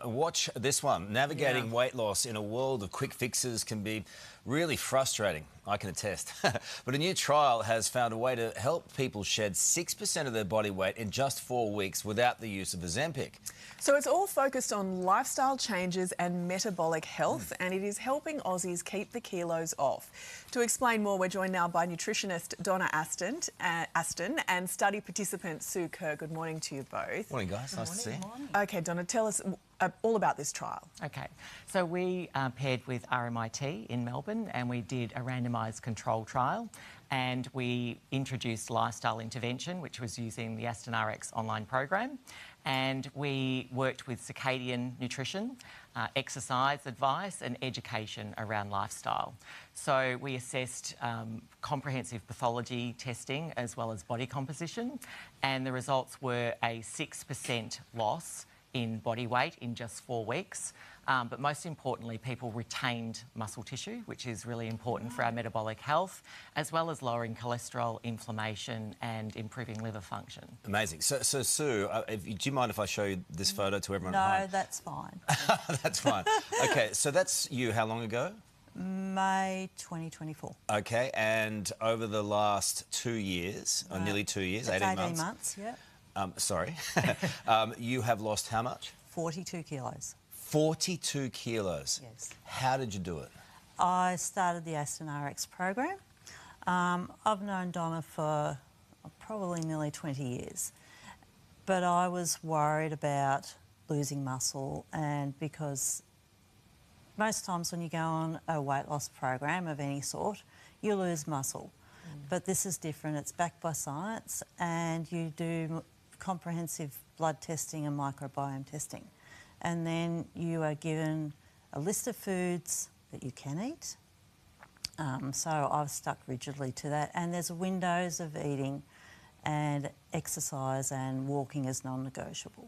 Watch this one. Navigating weight loss in a world of quick fixes can be really frustrating, I can attest. But a new trial has found a way to help people shed 6% of their body weight in just 4 weeks without the use of Ozempic. So it's all focused on lifestyle changes and metabolic health, and it is helping Aussies keep the kilos off. To explain more, we're joined now by nutritionist Donna Aston and study participant Sue Kerr. Good morning to you both. Morning, guys. Nice to see you. Okay, Donna, tell us all about this trial. Okay, so we paired with RMIT in Melbourne and we did a randomised control trial, and we introduced lifestyle intervention, which was using the AstonRX online program, and we worked with circadian nutrition, exercise advice and education around lifestyle. So we assessed comprehensive pathology testing as well as body composition, and the results were a 6% loss in body weight in just 4 weeks. But most importantly, people retained muscle tissue, which is really important for our metabolic health, as well as lowering cholesterol, inflammation and improving liver function. Amazing. So Sue, do you mind if I show you this photo to everyone at home? No, that's fine. That's fine. Okay, so that's you how long ago? May 2024. Okay, and over the last 2 years, or nearly 2 years, 18 months? 18 months, yeah. Sorry. You have lost how much? 42 kilos. 42 kilos? Yes. How did you do it? I started the AstonRX program. I've known Donna for probably nearly 20 years, but I was worried about losing muscle, and because most times when you go on a weight loss program of any sort, you lose muscle. But this is different. It's backed by science, and you do comprehensive blood testing and microbiome testing. And then you are given a list of foods that you can eat. So I've stuck rigidly to that. And there's windows of eating, and exercise and walking is non-negotiable.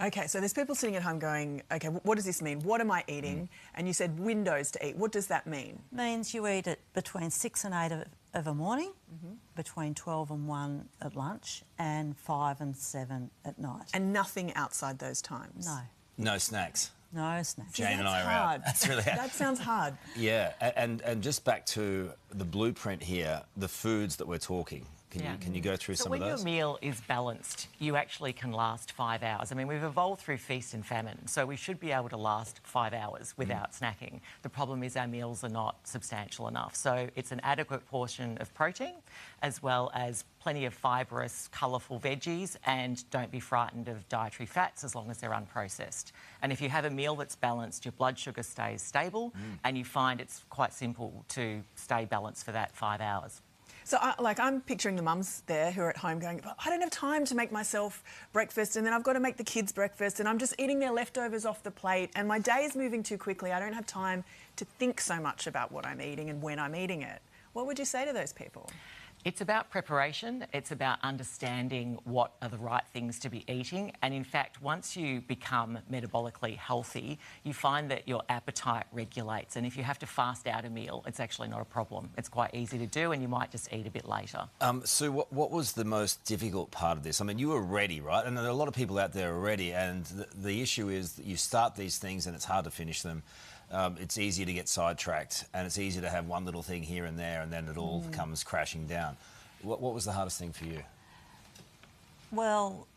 Okay, so there's people sitting at home going, okay, what does this mean? What am I eating? And you said windows to eat. What does that mean? Means you eat it between 6 and 8 of a morning, between 12 and 1 at lunch, and 5 and 7 at night. And nothing outside those times? No. No snacks? No snacks. Jane and I are hard. out. That's really hard. That sounds hard. Yeah, and just back to the blueprint here, the foods that we're talking. Can you go through some of those? So when your meal is balanced, you actually can last 5 hours. I mean, we've evolved through feast and famine, so we should be able to last 5 hours without snacking. The problem is our meals are not substantial enough. So it's an adequate portion of protein, as well as plenty of fibrous, colourful veggies, and don't be frightened of dietary fats as long as they're unprocessed. And if you have a meal that's balanced, your blood sugar stays stable, and you find it's quite simple to stay balanced for that 5 hours. So, I'm picturing the mums there who are at home going, I don't have time to make myself breakfast, and then I've got to make the kids breakfast, and I'm just eating their leftovers off the plate, and my day is moving too quickly. I don't have time to think so much about what I'm eating and when I'm eating it. What would you say to those people? It's about preparation, it's about understanding what are the right things to be eating, and in fact, once you become metabolically healthy, you find that your appetite regulates, and if you have to fast out a meal, it's actually not a problem. It's quite easy to do, and you might just eat a bit later. Sue, what was the most difficult part of this? I mean, you were ready, right? And there are a lot of people out there already, and the issue is that you start these things and it's hard to finish them. It's easy to get sidetracked, and it's easy to have one little thing here and there, and then it all comes crashing down. What was the hardest thing for you? Well,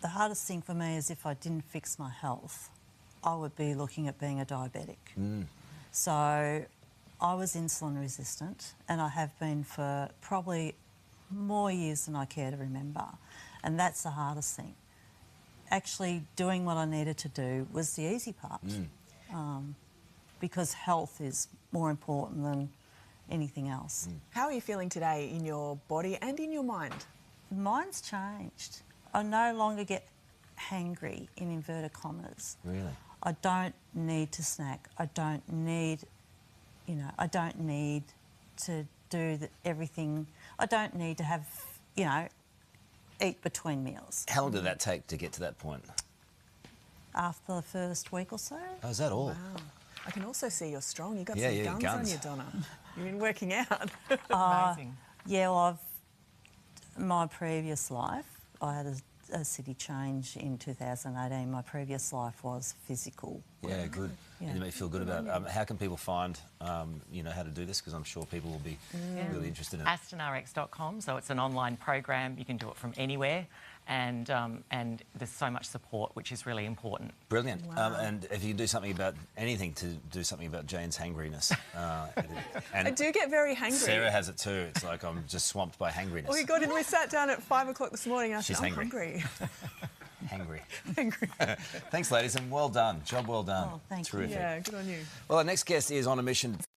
the hardest thing for me is if I didn't fix my health, I would be looking at being a diabetic. So I was insulin resistant, and I have been for probably more years than I care to remember. And that's the hardest thing. Actually doing what I needed to do was the easy part. Because health is more important than anything else. How are you feeling today in your body and in your mind? Mine's changed. I no longer get hangry, in inverted commas. Really? I don't need to snack. I don't need, I don't need to do everything. I don't need to have, eat between meals. How long did that take to get to that point? After the first week or so. Oh, is that all? Wow. I can also see you're strong. You've got Yeah, some guns on you, Donna. You've been working out. Amazing. Yeah, well, my previous life, I had a city change in 2018. My previous life was physical. Yeah, good. Yeah. And you may feel good about it. How can people find, you know, how to do this? Because I'm sure people will be really interested in it. AstonRX.com, so it's an online program. You can do it from anywhere, and there's so much support, which is really important. Brilliant. Wow. And if you can do something about anything to do something about Jane's hangriness. And I do get very hangry. Sarah has it too. It's like I'm just swamped by hangriness. Oh, we got in. We sat down at 5 o'clock this morning. And I She's said, I'm hangry. hungry. Hangry. Hangry. Thanks, ladies, and well done. Job well done. Oh, thank you. Terrific. Yeah, good on you. Well, our next guest is on a mission